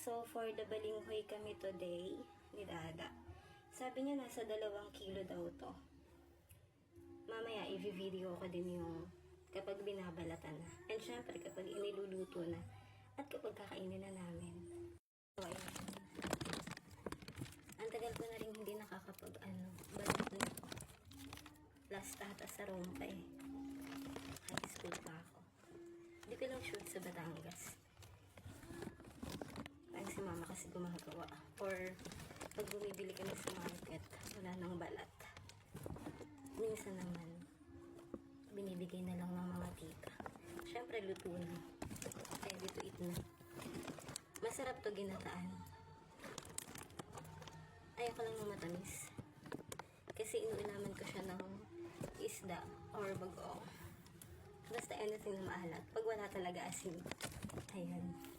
So, for the balinghoy kami today, ni Dada. Sabi niya nasa 2 kilo daw to. Mamaya, i-video ko din yung kapag binabalatan na. And syempre, kapag iniluluto na. At kapag kakainin na namin. So, ayun. Ang tagal ko na rin hindi balat na to. Last ata sa Rompa eh. High school pa ako. Hindi ko lang shoot sa Batangas. Parang si mama kasi gumagawa. Or pag bumibili kami sa market, wala nang balat. Minsan naman, binibigay na lang ng mga tita. Syempre, luto na. Ready to eat na. Masarap to ginataan. Ayoko lang ng matamis. Kasi inuulaman ko siya ng isda or bagoong. Basta anything na maalat. Pag wala talaga asin. Ayan.